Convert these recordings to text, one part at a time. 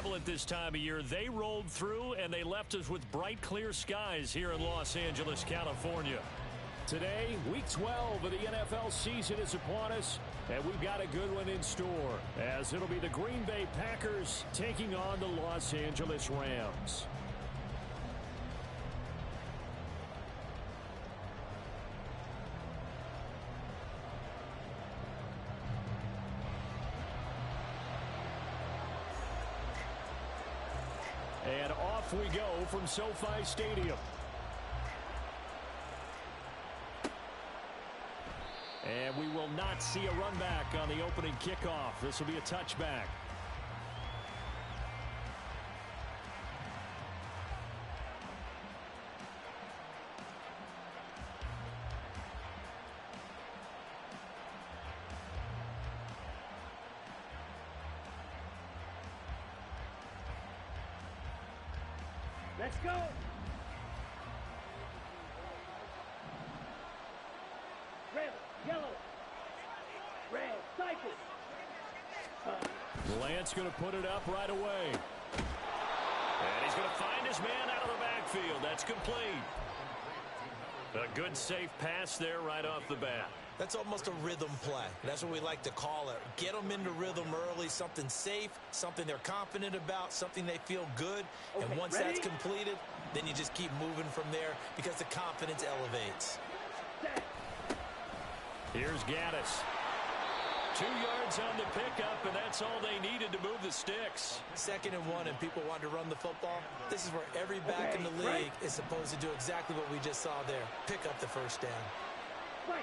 prevalent this time of year. They rolled through, and they left us with bright, clear skies here in Los Angeles, California. Today, Week 12 of the NFL season is upon us, and we've got a good one in store, as it'll be the Green Bay Packers taking on the Los Angeles Rams. And off we go from SoFi Stadium. And we will not see a run back on the opening kickoff. This will be a touchback. Let's go. Red, yellow, red, cycle. Lance going to put it up right away. And he's going to find his man out of the backfield. That's complete. A good, safe pass there right off the bat. That's almost a rhythm play. That's what we like to call it. Get them into rhythm early, something safe, something they're confident about, something they feel good. Okay, and once that's completed, then you just keep moving from there because the confidence elevates. Here's Gaddis. 2 yards on the pickup, and that's all they needed to move the sticks. 2nd and 1, and people want to run the football. This is where every back in the league is supposed to do exactly what we just saw there. Pick up the first down. Right.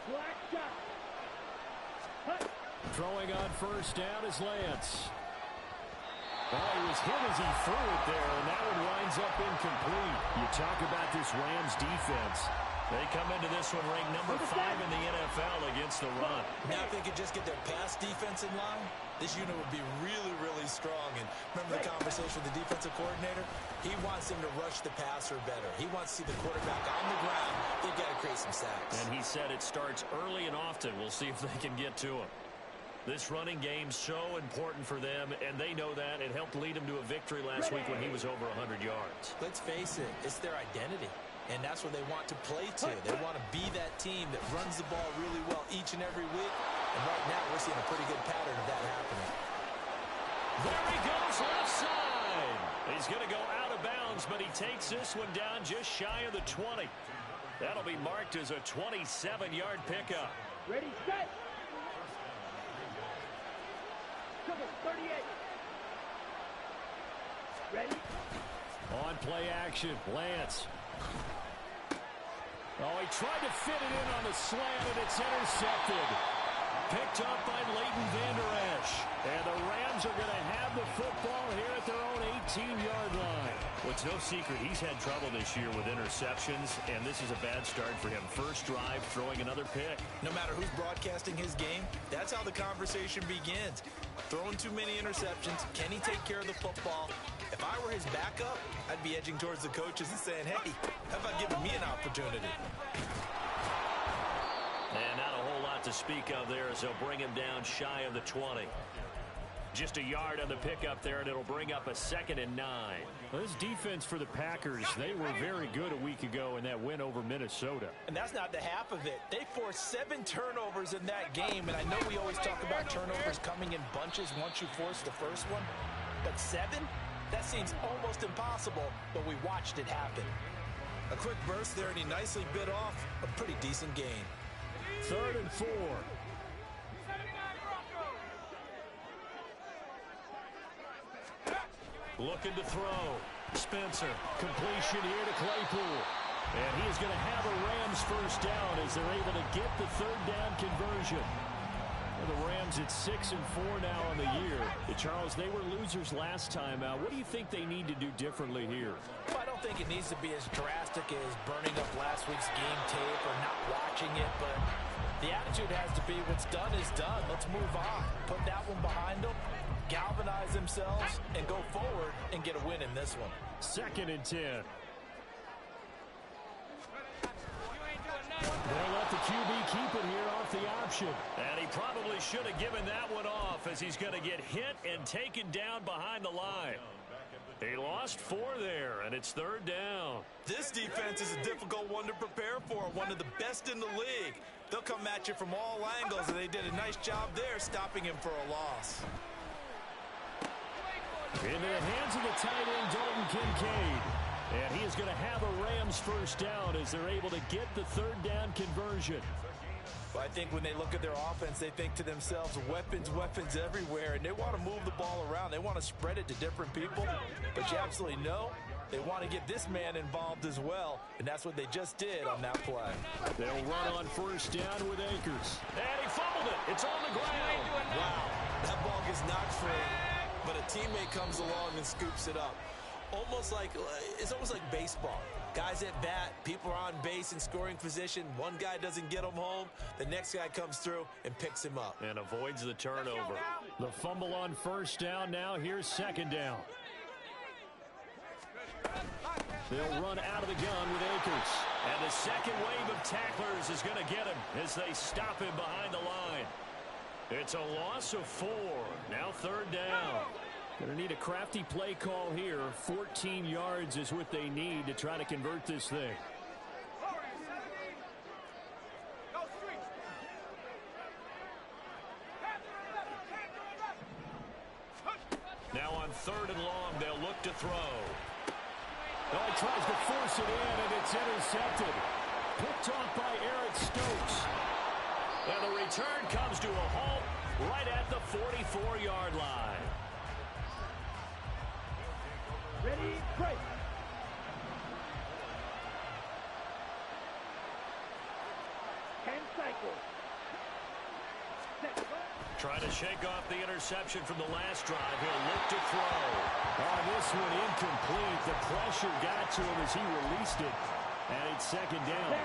Black shot. Hut. Throwing on first down is Lance. Oh, he was hit as he threw it there, and that one winds up incomplete. You talk about this Rams defense. They come into this one ranked number 5 in the NFL against the run. Now if they could just get their pass defense in line, this unit would be really, really strong. And remember the conversation with the defensive coordinator? He wants them to rush the passer better. He wants to see the quarterback on the ground. They've got to create some sacks. And he said it starts early and often. We'll see if they can get to him. This running game's so important for them, and they know that. It helped lead them to a victory last week when he was over 100 yards. Let's face it, it's their identity. And that's what they want to play to. They want to be that team that runs the ball really well each and every week. And right now, we're seeing a pretty good pattern of that happening. There he goes, left side. He's going to go out of bounds, but he takes this one down just shy of the 20. That'll be marked as a 27-yard pickup. Ready, set. Cover, 38. Ready. On play action, Lance. Oh, he tried to fit it in on the slant, and it's intercepted. Picked up by Leighton Vander Esch. And the Rams are going to have the football here at their own 18-yard line. Well, it's no secret he's had trouble this year with interceptions, and this is a bad start for him. First drive, throwing another pick. No matter who's broadcasting his game, that's how the conversation begins. Throwing too many interceptions. Can he take care of the football? If I were his backup, I'd be edging towards the coaches and saying, hey, how about giving me an opportunity? And not a whole lot to speak of there as they'll bring him down shy of the 20. Just a yard on the pickup there, and it'll bring up a 2nd and 9. Well, this defense for the Packers, they were very good a week ago in that win over Minnesota. And that's not the half of it. They forced 7 turnovers in that game, and I know we always talk about turnovers coming in bunches once you force the first one. But 7? That seems almost impossible, but we watched it happen. A quick burst there, and he nicely bit off a pretty decent gain. 3rd and 4. Looking to throw. Spencer. Completion here to Claypool. And he is going to have a Rams first down as they're able to get the 3rd down conversion. Well, the Rams at 6-4 now on the year. Charles, they were losers last time out. What do you think they need to do differently here? Well, I don't think it needs to be as drastic as burning up last week's game tape or not watching it, but the attitude has to be what's done is done. Let's move on. Put that one behind them, galvanize themselves, and go forward and get a win in this one. 2nd and 10. They'll let the QB keep it here off the option. And he probably should have given that one off, as he's going to get hit and taken down behind the line. He lost 4 there, and it's 3rd down. This defense is a difficult one to prepare for, one of the best in the league. They'll come at you from all angles, and they did a nice job there stopping him for a loss. Into the hands of the tight end, Dalton Kincaid. And he is going to have a Rams first down as they're able to get the 3rd down conversion. Well, I think when they look at their offense, they think to themselves, weapons, weapons everywhere, and they want to move the ball around. They want to spread it to different people, but you absolutely know they want to get this man involved as well, and that's what they just did on that play. They'll run on first down with Akers. And he fumbled it. It's on the ground. Wow, that ball gets knocked free, but a teammate comes along and scoops it up. It's almost like baseball. Guys at bat, people are on base in scoring position. One guy doesn't get him home. The next guy comes through and picks him up. And avoids the turnover. The fumble on first down now. Here's 2nd down. They'll run out of the gun with Akers. And the second wave of tacklers is going to get him as they stop him behind the line. It's a loss of 4. Now 3rd down. Going to need a crafty play call here. 14 yards is what they need to try to convert this thing. Now on 3rd and long, they'll look to throw. Oh, he tries to force it in, and it's intercepted. Picked off by Eric Stokes. And the return comes to a halt right at the 44-yard line. Ready, break. Ten cycles. Trying to shake off the interception from the last drive. He'll look to throw. Oh, this one incomplete. The pressure got to him as he released it. And it's 2nd down.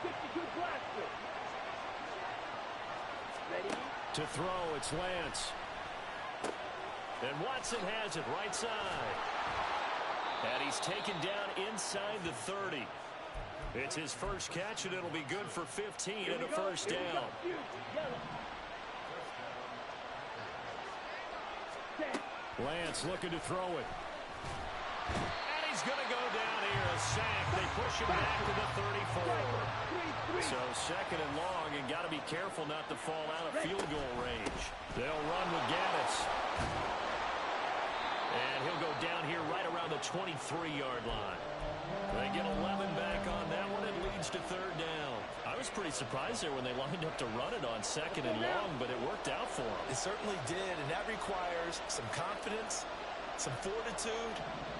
52 blaster. Ready. To throw, it's Lance. And Watson has it right side. And he's taken down inside the 30. It's his first catch, and it'll be good for 15 and a first down. Lance looking to throw it. And he's going to go down here. A sack. They push him back to the 34. So 2nd and long, and got to be careful not to fall out of field goal range. They'll run with Gaddis. And he'll go down here right around the 23-yard line. They get 11 back on that one. It leads to 3rd down. I was pretty surprised there when they lined up to run it on 2nd and long, but it worked out for them. It certainly did, and that requires some confidence, some fortitude,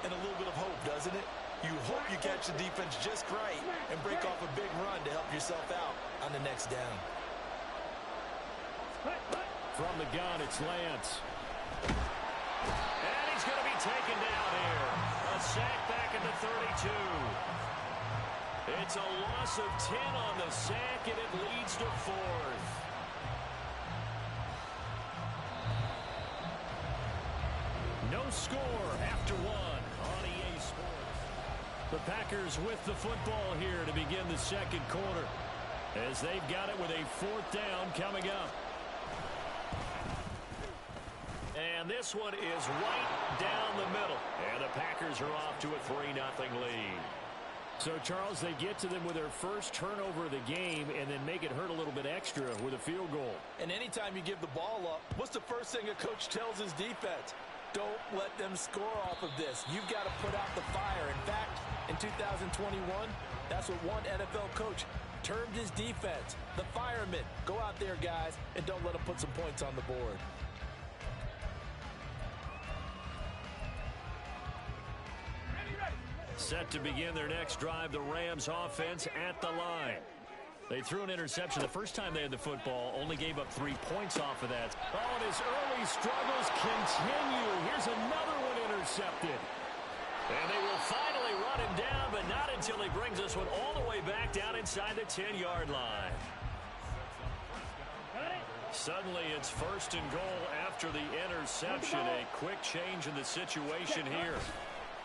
and a little bit of hope, doesn't it? You hope you catch the defense just right and break off a big run to help yourself out on the next down. From the gun, it's Lance. And he's going to be taken down here. A sack back at the 32. It's a loss of 10 on the sack, and it leads to 4th. No score after 1 on EA Sports. The Packers with the football here to begin the 2nd quarter, as they've got it with a 4th down coming up. And this one is right down the middle. And the Packers are off to a 3-0 lead. So, Charles, they get to them with their first turnover of the game and then make it hurt a little bit extra with a field goal. And anytime you give the ball up, what's the first thing a coach tells his defense? Don't let them score off of this. You've got to put out the fire. In fact, in 2021, that's what one NFL coach termed his defense. The firemen. Go out there, guys, and don't let them put some points on the board. Set to begin their next drive, the Rams offense at the line. They threw an interception the first time they had the football, only gave up 3 points off of that. Oh, and his early struggles continue. Here's another one intercepted. And they will finally run him down, but not until he brings this one all the way back down inside the 10-yard line. Suddenly, it's 1st and goal after the interception. A quick change in the situation here.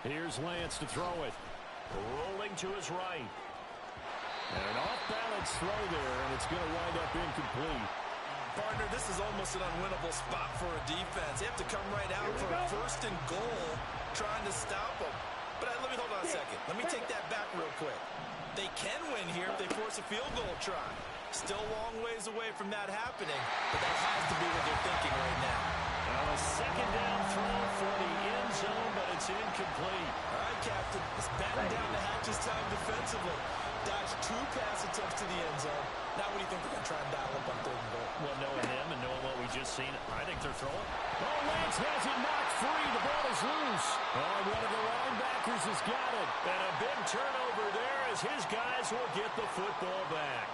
Here's Lance to throw it. Rolling to his right. And an off-balance throw there, and it's going to wind up incomplete. Partner, this is almost an unwinnable spot for a defense. They have to come right out for a first and goal, trying to stop them. But let me hold on a second. Let me take that back real quick. They can win here if they force a field goal try. Still a long ways away from that happening, but that has to be what they're thinking right now. Now a second down throw for the end zone, but it's incomplete. All right, Captain. It's batting down the hatches time defensively. Dodged 2 pass attempts to the end zone. Now what do you think they're going to try and dial up on 3rd and goal? Well, knowing him and knowing what we just seen, I think they're throwing. Oh, Lance has it knocked free. The ball is loose. Oh, one of the linebackers has got it. And a big turnover there as his guys will get the football back.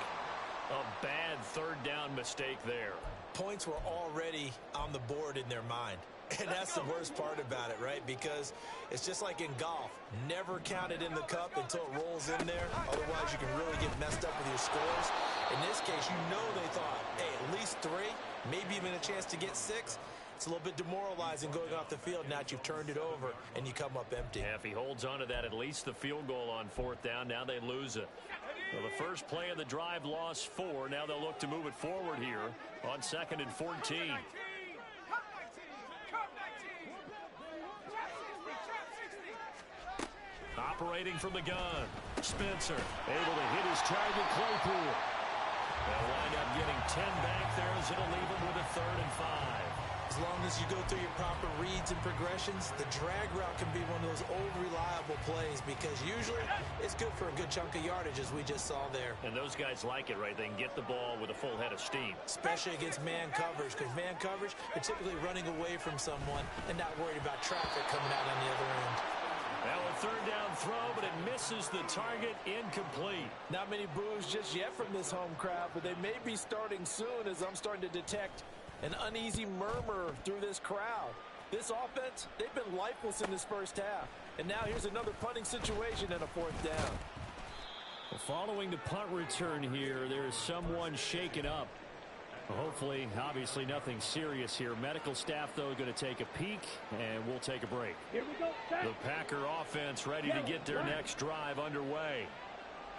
A bad 3rd down mistake there. Points were already on the board in their mind. And that's the worst part about it, right? Because it's just like in golf. Never count it in the cup until it rolls in there. Otherwise, you can really get messed up with your scores. In this case, you know they thought, hey, at least 3, maybe even a chance to get 6. It's a little bit demoralizing going off the field now that you've turned it over and you come up empty. Yeah, if he holds on to that, at least the field goal on 4th down. Now they lose it. Well, the first play of the drive lost 4. Now they'll look to move it forward here on 2nd and 14. Operating from the gun. Spencer able to hit his target, Claypool. They'll wind up getting 10 back there as it'll leave him with a 3rd and 5. As long as you go through your proper reads and progressions, the drag route can be one of those old reliable plays because usually it's good for a good chunk of yardage as we just saw there. And those guys like it, right? They can get the ball with a full head of steam. Especially against man coverage, because man coverage, you're typically running away from someone and not worried about traffic coming out on the other end. Now a 3rd down throw, but it misses the target, incomplete. Not many boos just yet from this home crowd, but they may be starting soon as I'm starting to detect an uneasy murmur through this crowd. This offense, they've been lifeless in this first half. And now here's another punting situation and a 4th down. Well, following the punt return here, there is someone shaken up. Hopefully, obviously nothing serious here. Medical staff, though, going to take a peek, and we'll take a break. Here we go. The Packer offense ready to get their next drive underway.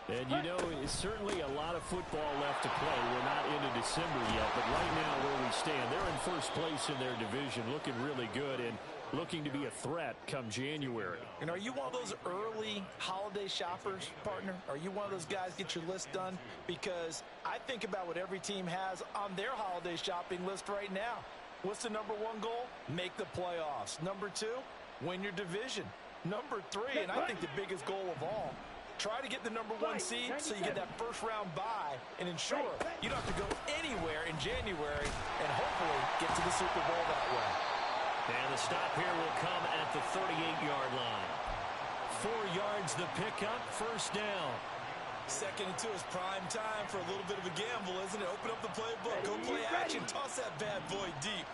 And, you know, it's certainly a lot of football left to play. We're not into December yet, but right now where we stand, they're in first place in their division, looking really good and looking to be a threat come January. And are you one of those early holiday shoppers, partner? Are you one of those guys get your list done? Because I think about what every team has on their holiday shopping list right now. What's the number 1 goal? Make the playoffs. Number 2, win your division. Number 3, and I think the biggest goal of all, try to get the number 1 seed so you get that first-round bye and ensure you don't have to go anywhere in January and hopefully get to the Super Bowl that way. And the stop here will come at the 38-yard line. 4 yards the pickup, 1st down. 2nd and 2 is prime time for a little bit of a gamble, isn't it? Open up the playbook, go play action, toss that bad boy deep.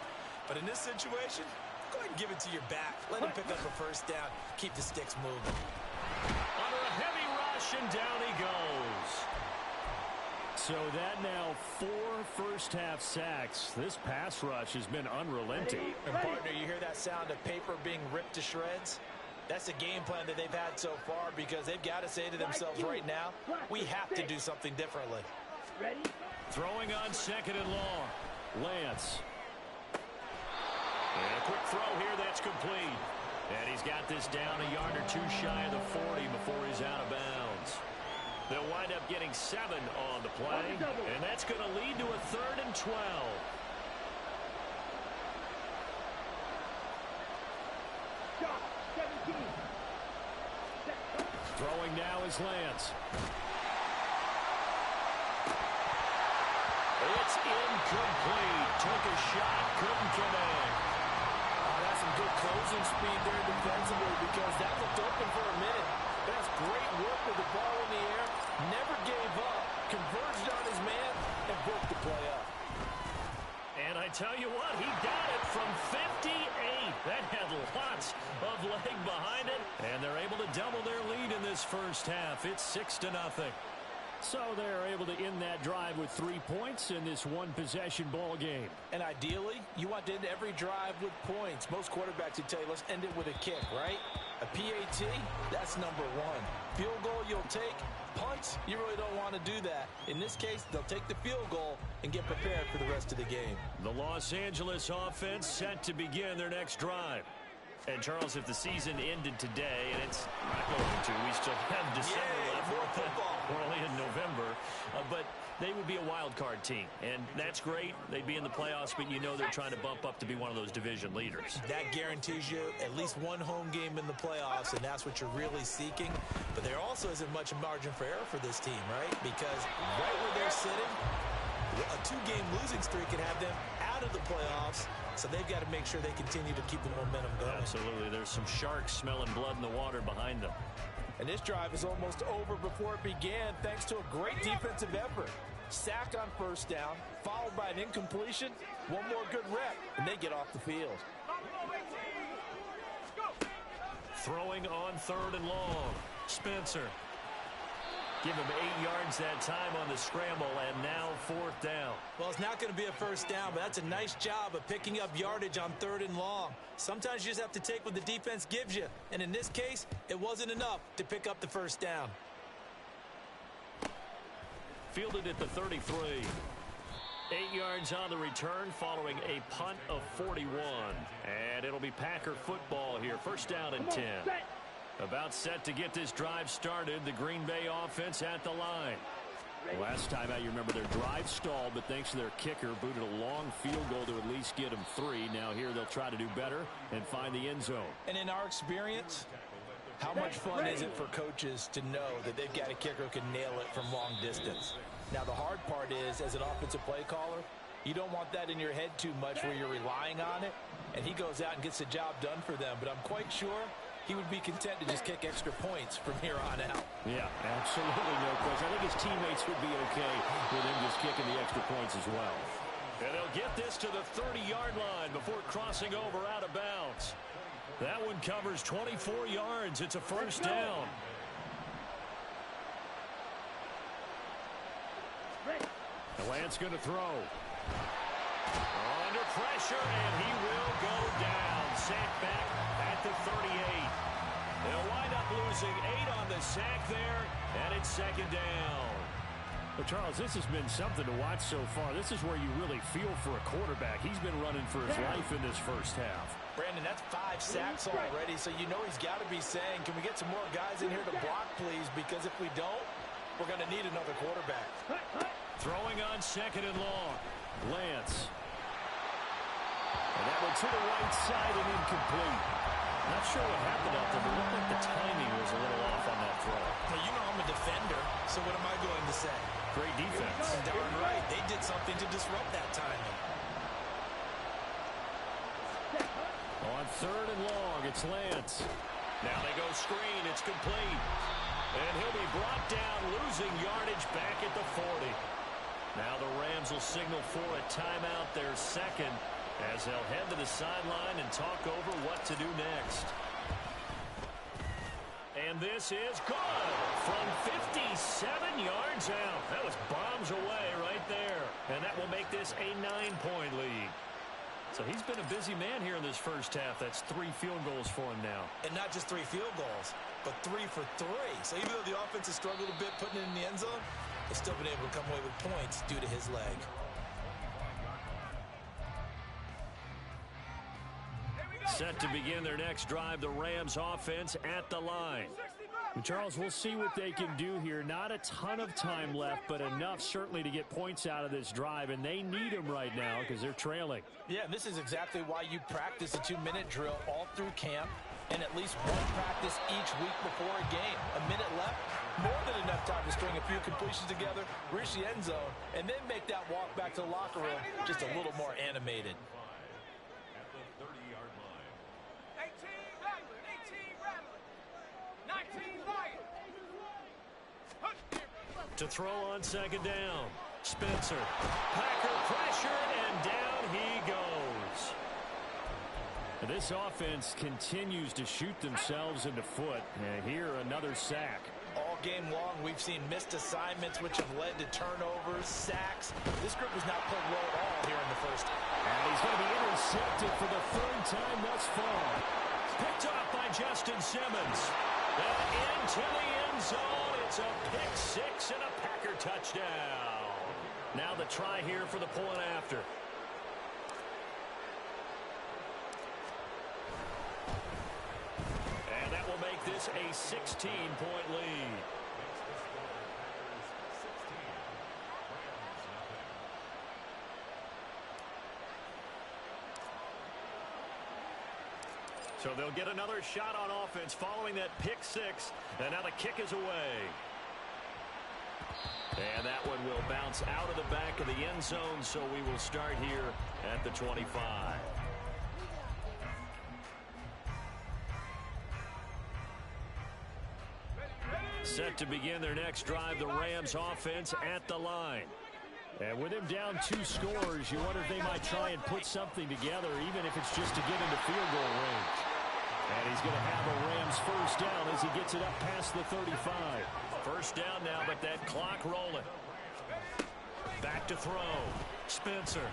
But in this situation, go ahead and give it to your back. Let him pick up a 1st down. Keep the sticks moving. Under a heavy rush, and down he goes. So that now 4 first-half sacks. This pass rush has been unrelenting. And partner, you hear that sound of paper being ripped to shreds? That's the game plan that they've had so far because they've got to say to themselves right now, we have to do something differently. Ready? Throwing on 2nd and long. Lance. And a quick throw here, that's complete. And he's got this down a yard or 2 shy of the 40 before he's out of bounds. They'll wind up getting 7 on the play, and that's going to lead to a 3rd and 12. Shot, 17. Throwing now is Lance. It's incomplete. Took a shot, couldn't connect. That's some good closing speed there defensively because that looked open for a minute. That's great work with the ball in the air. Never gave up. Converged on his man and broke the play up. And I tell you what, he got it from 58. That had lots of leg behind it. And they're able to double their lead in this first half. It's 6-0. So they're able to end that drive with 3 points in this one-possession ball game. And ideally, you want to end every drive with points. Most quarterbacks would tell you, let's end it with a kick, right? A PAT, that's number one. Field goal you'll take. Punts, you really don't want to do that. In this case, they'll take the field goal and get prepared for the rest of the game. The Los Angeles offense set to begin their next drive. And, Charles, if the season ended today, and it's not going to, we still have December left. More football. We're only in November. But they would be a wild card team, and that's great. They'd be in the playoffs, but you know they're trying to bump up to be one of those division leaders. That guarantees you at least one home game in the playoffs, and that's what you're really seeking. But there also isn't much margin for error for this team, right? Because right where they're sitting, a 2-game losing streak can have them out of the playoffs. So they've got to make sure they continue to keep the momentum going. Absolutely. There's some sharks smelling blood in the water behind them. And this drive is almost over before it began thanks to a great defensive effort. Sack on first down, followed by an incompletion. One more good rep, and they get off the field. Throwing on 3rd and long. Spencer. Give him 8 yards that time on the scramble, and now 4th down. Well, it's not going to be a first down, but that's a nice job of picking up yardage on 3rd and long. Sometimes you just have to take what the defense gives you, and in this case, it wasn't enough to pick up the first down. Fielded at the 33. 8 yards on the return following a punt of 41. And it'll be Packer football here. First down and 10. About set to get this drive started. The Green Bay offense at the line. Last time out, you remember their drive stalled, but thanks to their kicker, booted a long field goal to at least get them 3. Now here they'll try to do better and find the end zone. And in our experience, how much fun is it for coaches to know that they've got a kicker who can nail it from long distance? Now, the hard part is, as an offensive play caller, you don't want that in your head too much where you're relying on it, and he goes out and gets the job done for them. But I'm quite sure he would be content to just kick extra points from here on out. Yeah, absolutely no question. I think his teammates would be okay with him just kicking the extra points as well. And they'll get this to the 30-yard line before crossing over out of bounds. That one covers 24 yards. It's a first down. Lance going to throw. Under pressure, and he will go down. Sacked back at the 38. They'll wind up losing 8 on the sack there, and it's 2nd down. Well, Charles, this has been something to watch so far. This is where you really feel for a quarterback. He's been running for his life in this first half. Brandon, that's 5 sacks already, so you know he's got to be saying, can we get some more guys in here to block, please? Because if we don't, we're going to need another quarterback. Throwing on 2nd and long. Lance. And that one to the right side and incomplete. Not sure what happened out there, but it looked like the timing was a little off on that throw. Well, you know I'm a defender, so what am I going to say? Great defense. Darn right. They did something to disrupt that timing. On 3rd and long, it's Lance. Now they go screen. It's complete. And he'll be brought down, losing yardage back at the 40. Now the Rams will signal for a timeout, their second, as they'll head to the sideline and talk over what to do next. And this is good from 57 yards out. That was bombs away right there. And that will make this a 9-point lead. So he's been a busy man here in this first half. That's 3 field goals for him now. And not just 3 field goals, but 3 for 3. So even though the offense has struggled a bit putting it in the end zone, they've still been able to come away with points due to his leg. Set to begin their next drive, the Rams offense at the line. And Charles, we'll see what they can do here. Not a ton of time left, but enough certainly to get points out of this drive, and they need them right now because they're trailing. Yeah, and this is exactly why you practice a 2-minute drill all through camp and at least one practice each week before a game. A minute left, more than enough time to string a few completions together, reach the end zone, and then make that walk back to the locker room just a little more animated. To throw on 2nd down. Spencer. Packer pressure, and down he goes. And this offense continues to shoot themselves in the foot. And here, another sack. All game long, we've seen missed assignments, which have led to turnovers, sacks. This group is not playing well at all here in the first. And he's going to be intercepted for the third time thus far. Picked off by Justin Simmons. And into the end zone. It's a pick six and a Packer touchdown. Now the try here for the point after. And that will make this a 16-point lead. So they'll get another shot on offense following that pick six. And now the kick is away. And that one will bounce out of the back of the end zone. So we will start here at the 25. Set to begin their next drive, the Rams offense at the line. And with him down 2 scores, you wonder if they might try and put something together, even if it's just to get into field goal range. And he's going to have a Rams first down as he gets it up past the 35. First down now, but that clock rolling. Back to throw. Spencer.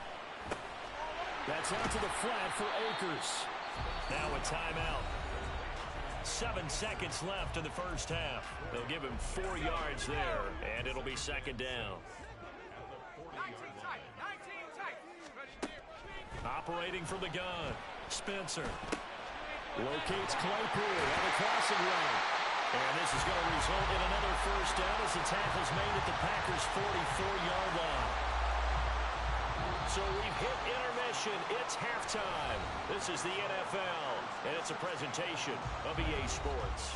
That's out to the flat for Akers. Now a timeout. 7 seconds left in the first half. They'll give him 4 yards there, and it'll be second down. Operating from the gun. Spencer. Locates Claypool on the crossing route. And this is going to result in another first down as the tackle's made at the Packers' 44-yard line. So we've hit intermission. It's halftime. This is the NFL, and it's a presentation of EA Sports.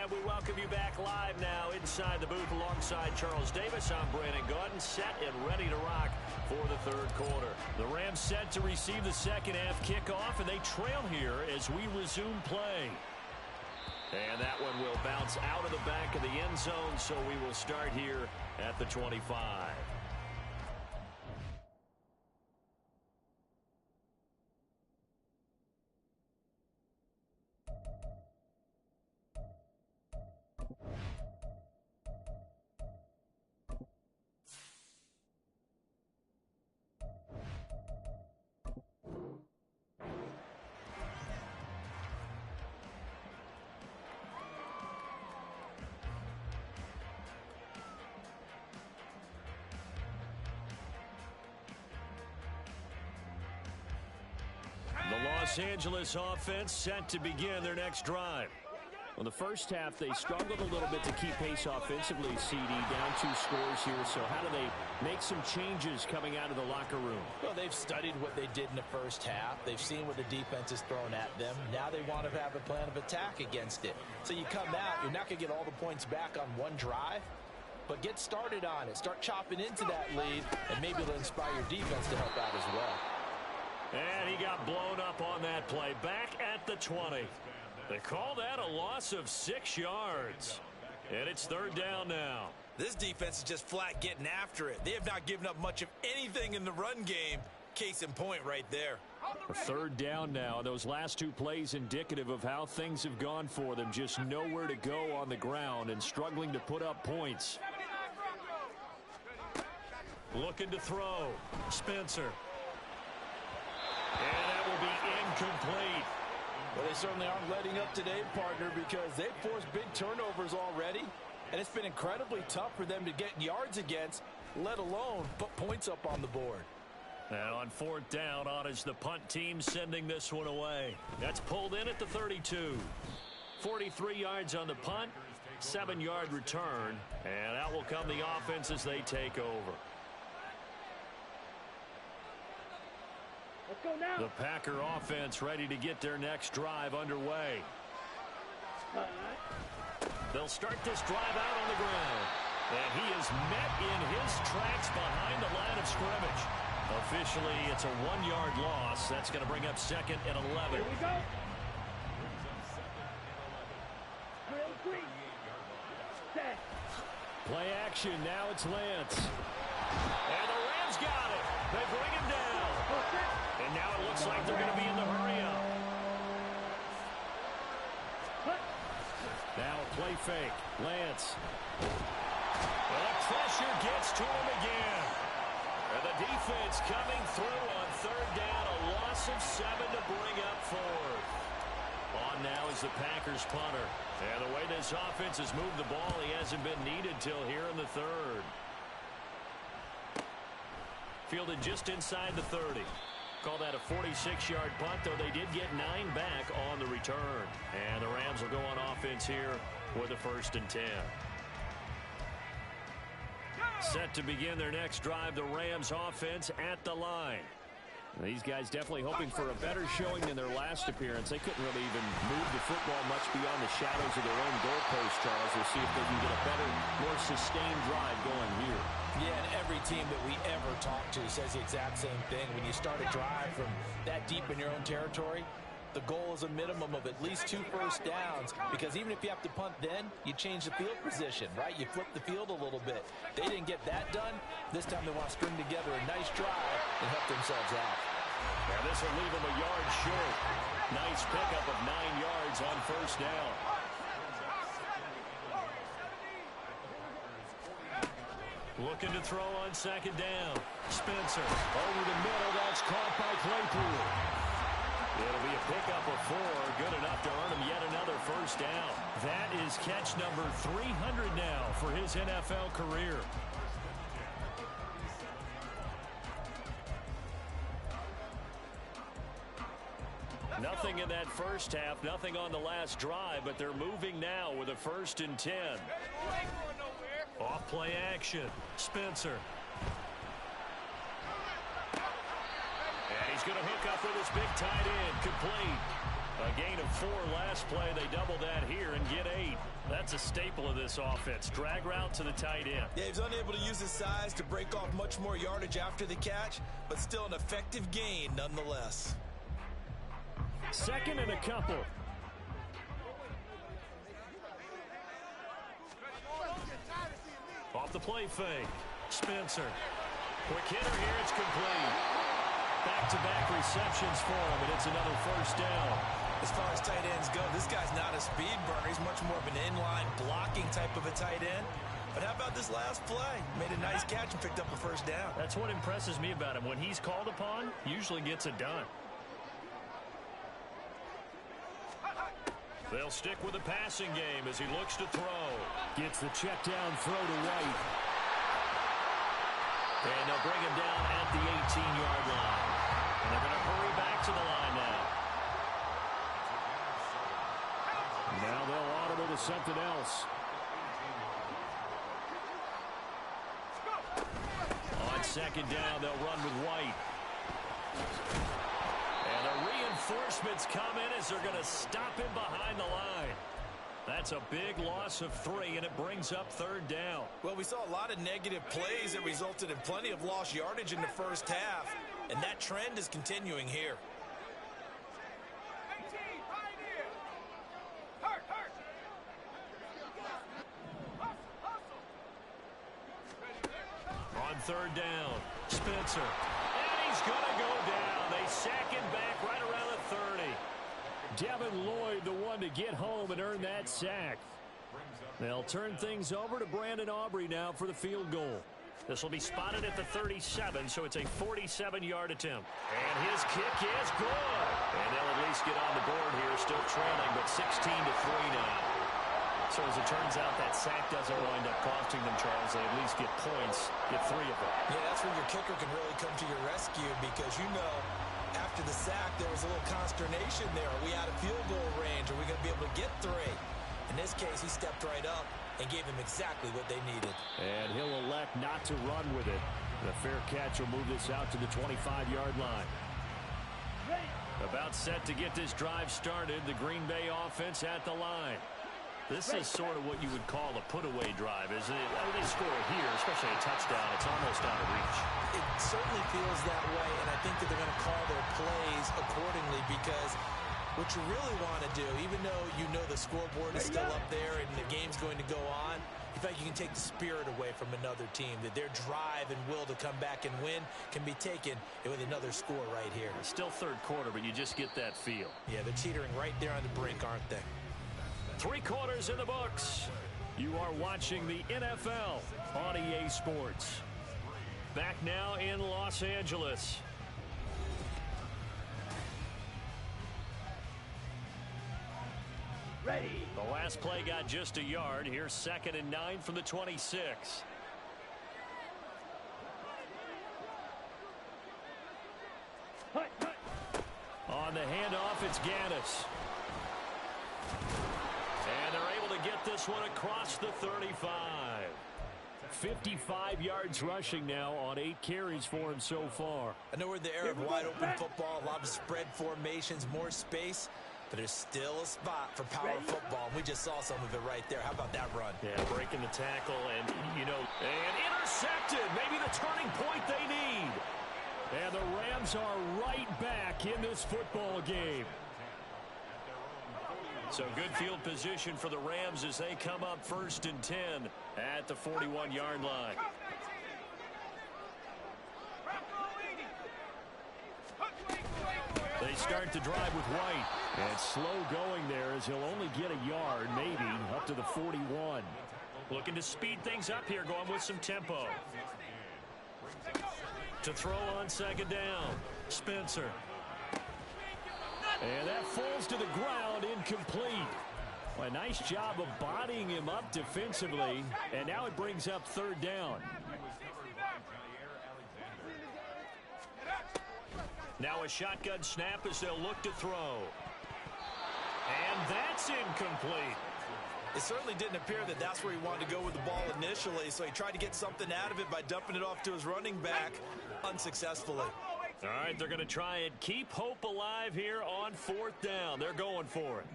And we welcome you back live now inside the booth alongside Charles Davis. I'm Brandon Gaudin, set and ready to rock for the third quarter. The Rams set to receive the second half kickoff, and they trail here as we resume play. And that one will bounce out of the back of the end zone, so we will start here at the 25. The Los Angeles offense set to begin their next drive. Well, the first half, they struggled a little bit to keep pace offensively, CD, down 2 scores here. So how do they make some changes coming out of the locker room? Well, they've studied what they did in the first half. They've seen what the defense has thrown at them. Now they want to have a plan of attack against it. So you come out, you're not going to get all the points back on one drive, but get started on it. Start chopping into that lead, and maybe it'll inspire your defense to help out as well. And he got blown up on that play. Back at the 20. They call that a loss of 6 yards. And it's third down now. This defense is just flat getting after it. They have not given up much of anything in the run game. Case in point right there. A third down now. Those last 2 plays indicative of how things have gone for them. Just nowhere to go on the ground and struggling to put up points. Looking to throw. Spencer. And that will be incomplete. Well, they certainly aren't letting up today, partner, because they've forced big turnovers already, and it's been incredibly tough for them to get yards against, let alone put points up on the board. And on fourth down, on is the punt team sending this one away. That's pulled in at the 32. 43 yards on the punt, 7-yard return, and out will come the offense as they take over. Let's go now. The Packer offense ready to get their next drive underway. They'll start this drive out on the ground. And he is met in his tracks behind the line of scrimmage. Officially, it's a 1-yard loss. That's going to bring up second and 11. Here we go. Drill 3. Set. Play action. Now it's Lance. And the Rams got it. They bring him down. And now it looks like they're going to be in the hurry up. Now play fake. Lance. Well, the pressure gets to him again. And the defense coming through on third down. A loss of 7 to bring up fourth. On now is the Packers punter. And the way this offense has moved the ball, he hasn't been needed till here in the third. Fielded just inside the 30. Call that a 46-yard punt, though they did get 9 back on the return. And the Rams will go on offense here with a 1st and 10. Set to begin their next drive, the Rams offense at the line. These guys definitely hoping for a better showing than their last appearance. They couldn't really even move the football much beyond the shadows of their own goalpost, Charles. We'll see if they can get a better, more sustained drive going here. Yeah, and every team that we ever talk to says the exact same thing. When you start a drive from that deep in your own territory, the goal is a minimum of at least 2 first downs, because even if you have to punt then, you change the field position, right? You flip the field a little bit. They didn't get that done. This time they want to string together a nice drive and help themselves out. Now this will leave them a yard short. Nice pickup of 9 yards on first down. Looking to throw on second down. Spencer over the middle. That's caught by Claypool. It'll be a pickup of 4. Good enough to earn him yet another first down. That is catch number 300 now for his NFL career. Nothing in that first half, nothing on the last drive, but they're moving now with a 1st and 10. Off play action. Spencer. And he's going to hook up with his big tight end. Complete. A gain of 4 last play. They double that here and get 8. That's a staple of this offense. Drag route to the tight end. Yeah, he's unable to use his size to break off much more yardage after the catch, but still an effective gain nonetheless. 2nd and a couple. Off the play fake. Spencer. Quick hitter here. It's complete. Back-to-back receptions for him, and it's another first down. As far as tight ends go, this guy's not a speed burner. He's much more of an inline blocking type of a tight end. But how about this last play? Made a nice catch and picked up a first down. That's what impresses me about him. When he's called upon, usually gets it done. They'll stick with the passing game as he looks to throw. Gets the check down throw to White. And they'll bring him down at the 18-yard line. And they're going to hurry back to the line now. Now they'll audible to something else. On second down, they'll run with White. And the reinforcements come in as they're going to stop him behind the line. That's a big loss of 3, and it brings up 3rd down. Well, we saw a lot of negative plays that resulted in plenty of lost yardage in the first half, and that trend is continuing here. On 3rd down, Spencer. And he's going to go down. They sack him back right around the 30. Devin Lloyd, the one to get home and earn that sack. They'll turn things over to Brandon Aubrey now for the field goal. This will be spotted at the 37, so it's a 47-yard attempt. And his kick is good. And they'll at least get on the board here, still trailing, but 16-3 now. So as it turns out, that sack doesn't wind up costing them, Charles. They at least get points, get 3 of them. Yeah, that's where your kicker can really come to your rescue, because you know after the sack there was a little consternation there. Are we out of field goal range? Are we going to be able to get 3? In this case, he stepped right up and gave them exactly what they needed. And he'll elect not to run with it. The fair catch will move this out to the 25-yard line. About set to get this drive started, the Green Bay offense at the line. This is sort of what you would call a put-away drive, isn't it? I mean, they score here, especially a touchdown. It's almost out of reach. It certainly feels that way, and I think that they're going to call their plays accordingly, because what you really want to do, even though you know the scoreboard is still up there and the game's going to go on, you feel like you can take the spirit away from another team, that their drive and will to come back and win can be taken with another score right here. It's still third quarter, but you just get that feel. Yeah, they're teetering right there on the brink, aren't they? Three quarters in the books. You are watching the NFL on EA Sports. Back now in Los Angeles. Ready. The last play got just a yard. Here's 2nd and 9 from the 26. Hut, hut. On the handoff, it's Gaddis. And they're able to get this one across the 35. 55 yards rushing now on 8 carries for him so far. I know we're in the era of wide open football, a lot of spread formations, more space, but there's still a spot for power football. We just saw some of it right there. How about that run? Yeah, breaking the tackle and, and intercepted. Maybe the turning point they need. And the Rams are right back in this football game. So good field position for the Rams as they come up 1st and 10 at the 41-yard line. They start the drive with White. And slow going there as he'll only get a yard, maybe, up to the 41. Looking to speed things up here, going with some tempo. To throw on 2nd down. Spencer. And that falls to the ground, incomplete. Well, a nice job of bodying him up defensively. And now it brings up 3rd down. Now a shotgun snap as they'll look to throw. And that's incomplete. It certainly didn't appear that that's where he wanted to go with the ball initially, so he tried to get something out of it by dumping it off to his running back unsuccessfully. All right, they're going to try and keep hope alive here on 4th down. They're going for it.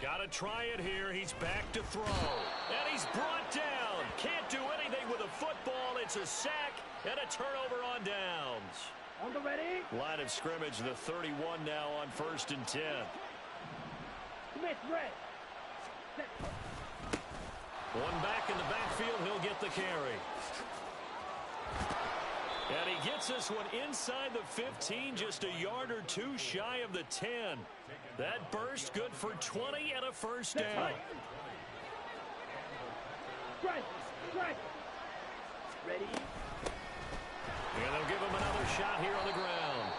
Got to try it here. He's back to throw. And he's brought down. Can't do anything with a football. It's a sack and a turnover on downs. On the ready. Line of scrimmage, the 31 now on 1st and 10. Smith, red. Set. One back in the backfield. He'll get the carry. And he gets this one inside the 15, just a yard or 2 shy of the 10. That burst good for 20 and a 1st down. Strike. Strike. Ready. And they'll give him another shot here on the ground.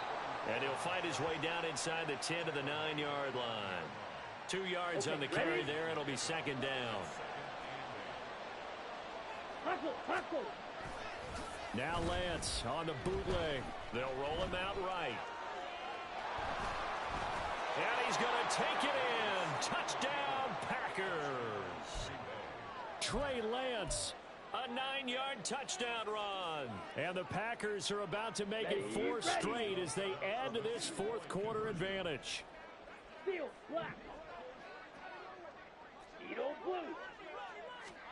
And he'll fight his way down inside the 10 to the 9-yard line. 2 yards on the carry there. It'll be 2nd down. Hustle. Hustle. Now Lance on the bootleg. They'll roll him out right. And he's going to take it in. Touchdown, Packers. Trey Lance, a 9-yard touchdown run. And the Packers are about to make it 4 straight as they add to this 4th quarter advantage. Steel, black. Edo blue.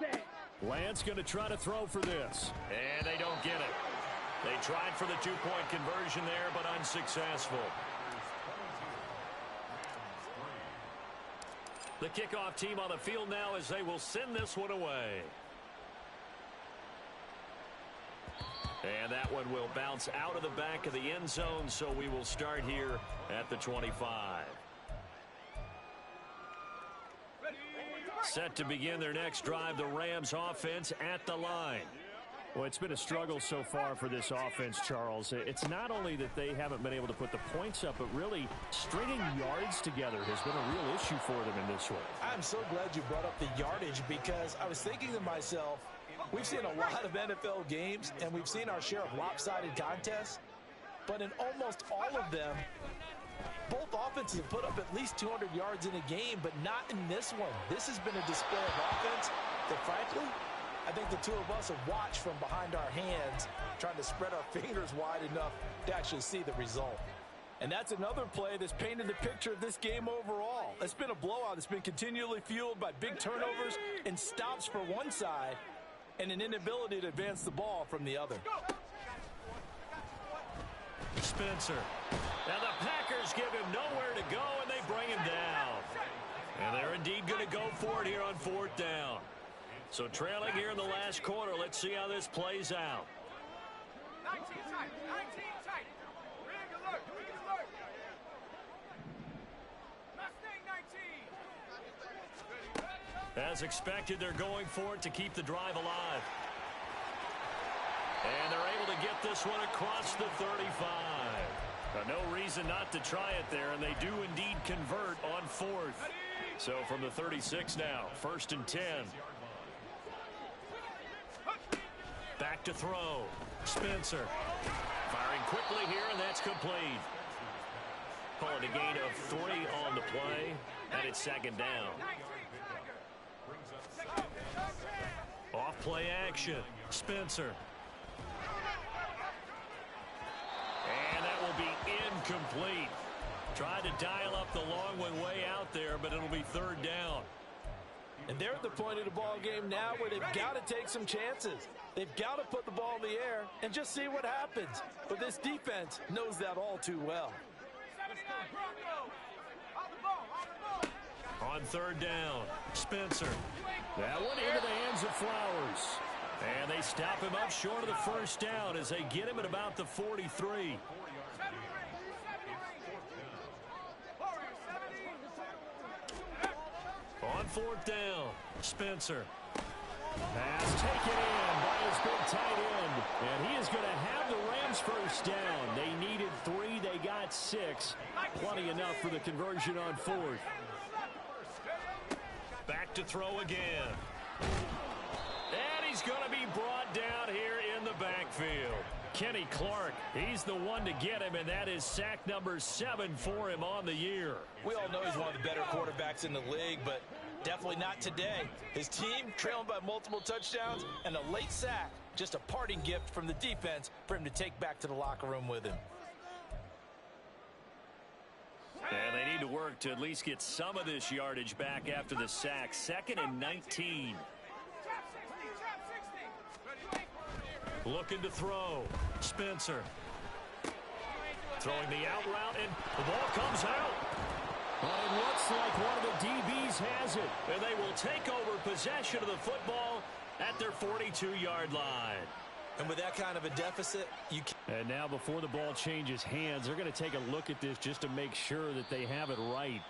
Set. Lance going to try to throw for this. And they don't get it. They tried for the 2-point conversion there, but unsuccessful. The kickoff team on the field now as they will send this one away. And that one will bounce out of the back of the end zone, so we will start here at the 25. Set to begin their next drive, the Rams offense at the line. Well, it's been a struggle so far for this offense, Charles. It's not only that they haven't been able to put the points up, but really stringing yards together has been a real issue for them in this one. I'm so glad you brought up the yardage because I was thinking to myself, we've seen a lot of NFL games and we've seen our share of lopsided contests, but in almost all of them, both offenses have put up at least 200 yards in a game, but not in this one. This has been a display of offense that, frankly, I think the two of us have watched from behind our hands, trying to spread our fingers wide enough to actually see the result. And that's another play that's painted the picture of this game overall. It's been a blowout. It's been continually fueled by big turnovers and stops for one side and an inability to advance the ball from the other. Spencer. Now the Packers give him nowhere to go, and they bring him down. And they're indeed going to go for it here on 4th down. So trailing here in the last quarter, let's see how this plays out. 19 tight, 19 tight. Rig alert, rig alert. As expected, they're going for it to keep the drive alive. And they're able to get this one across the 35. No reason not to try it there, and they do indeed convert on 4th. So from the 36 now, 1st and 10. Back to throw. Spencer. Firing quickly here, and that's complete. Calling a gain of 3 on the play, and it's 2nd down. Off play action. Spencer. And that will be incomplete. Tried to dial up the long way out there, but it'll be 3rd down. And they're at the point of the ball game now where they've got to take some chances. They've got to put the ball in the air and just see what happens. But this defense knows that all too well. On 3rd down, Spencer. That one into the hands of Flowers. And they stop him up short of the 1st down as they get him at about the 43. On 4th down, Spencer. Pass taken in by his big tight end. And he is going to have the Rams 1st down. They needed 3. They got 6. Plenty enough for the conversion on 4th. Back to throw again. And he's going to be brought down here in the backfield. Kenny Clark, he's the one to get him, and that is sack number 7 for him on the year. We all know he's one of the better quarterbacks in the league, but definitely not today. His team trailing by multiple touchdowns and a late sack. Just a parting gift from the defense for him to take back to the locker room with him. And they need to work to at least get some of this yardage back after the sack. 2nd and 19. Looking to throw. Spencer. Throwing the out route, and the ball comes out. Well, it looks like one of the DBs has it. And they will take over possession of the football at their 42-yard line. And with that kind of a deficit, you can't. And now before the ball changes hands, they're going to take a look at this just to make sure that they have it right.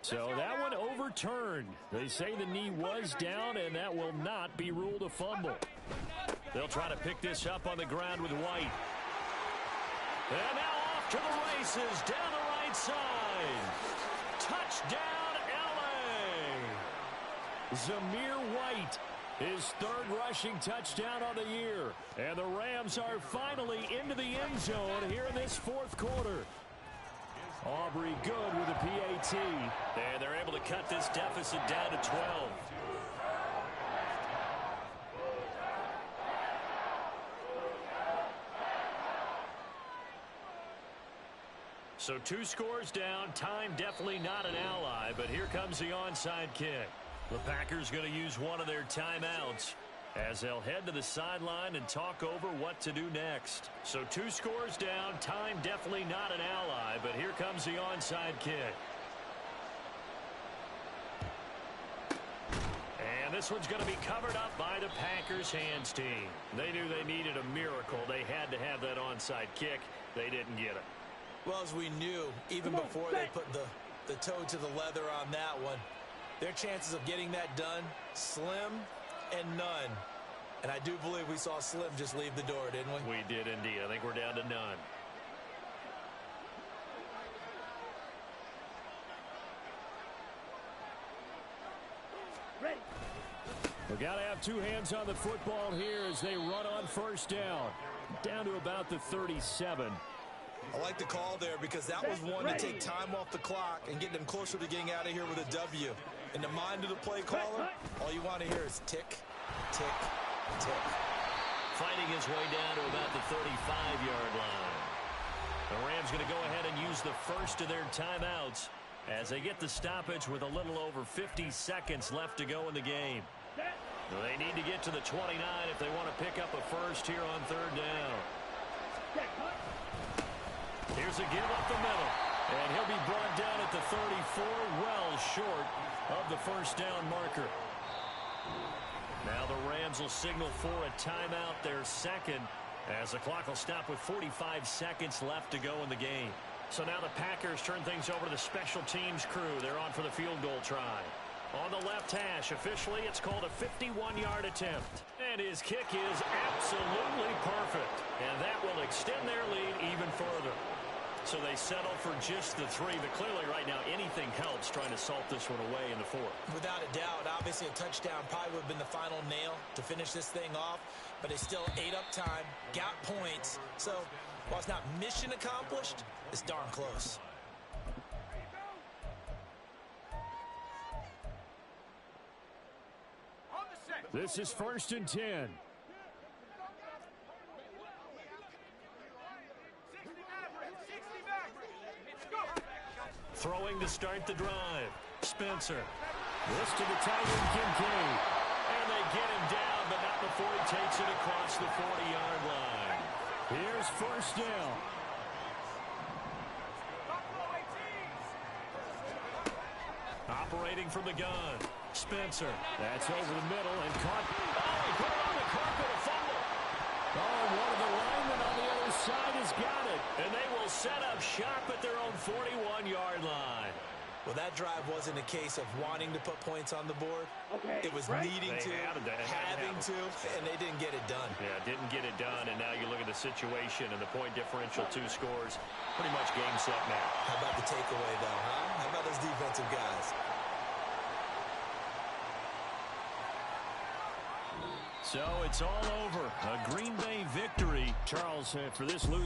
So that one overturned. They say the knee was down, and that will not be ruled a fumble. They'll try to pick this up on the ground with White. And now off to the races down the right side. Touchdown, L.A. Zamir White, his 3rd rushing touchdown on the year. And the Rams are finally into the end zone here in this 4th quarter. Aubrey good with a PAT. And they're able to cut this deficit down to 12. So 2 scores down. Time definitely not an ally, but here comes the onside kick. The Packers going to use one of their timeouts as they'll head to the sideline and talk over what to do next. So 2 scores down. Time definitely not an ally, but here comes the onside kick. And this one's going to be covered up by the Packers hands team. They knew they needed a miracle. They had to have that onside kick. They didn't get it. Well, as we knew, even before they put the toe to the leather on that one, their chances of getting that done, slim and none. And I do believe we saw Slim just leave the door, didn't we? We did indeed. I think we're down to none. Ready. We got to have 2 hands on the football here as they run on 1st down. Down to about the 37. I like the call there because that was one to take time off the clock and get them closer to getting out of here with a W. In the mind of the play caller, all you want to hear is tick, tick, tick. Fighting his way down to about the 35-yard line. The Rams going to go ahead and use the first of their timeouts as they get the stoppage with a little over 50 seconds left to go in the game. They need to get to the 29 if they want to pick up a first here on 3rd down. Here's a give up the middle. And he'll be brought down at the 34, well short of the 1st down marker. Now the Rams will signal for a timeout, their 2nd, As the clock will stop with 45 seconds left to go in the game. So now the Packers turn things over to the special teams crew. They're on for the field goal try. On the left hash, officially, it's called a 51-yard attempt. And his kick is absolutely perfect. And that will extend their lead even further. So they settle for just the 3, but clearly right now anything helps trying to salt this one away in the 4th. Without a doubt, obviously a touchdown probably would have been the final nail to finish this thing off, but they still ate up time, got points. So while it's not mission accomplished, it's darn close. This is 1st and 10. Throwing to start the drive. Spencer. This to the tight end, Kincaid. And they get him down, but not before he takes it across the 40-yard line. Here's 1st down. Operating from the gun. Spencer. That's over the middle and caught. Oh, he put it on the carpet, a fumble. Oh, one of the linemen on the other side has got it. And they will set up shop at their own 41-yard line. Well, that drive wasn't a case of wanting to put points on the board. Okay, It was right? needing to, having to, and they didn't get it done. Yeah, didn't get it done, and now you look at the situation and the point differential, 2 scores, pretty much game, set, match. How about the takeaway, though, huh? How about those defensive guys? So it's all over. A Green Bay victory. Charles, for this lose.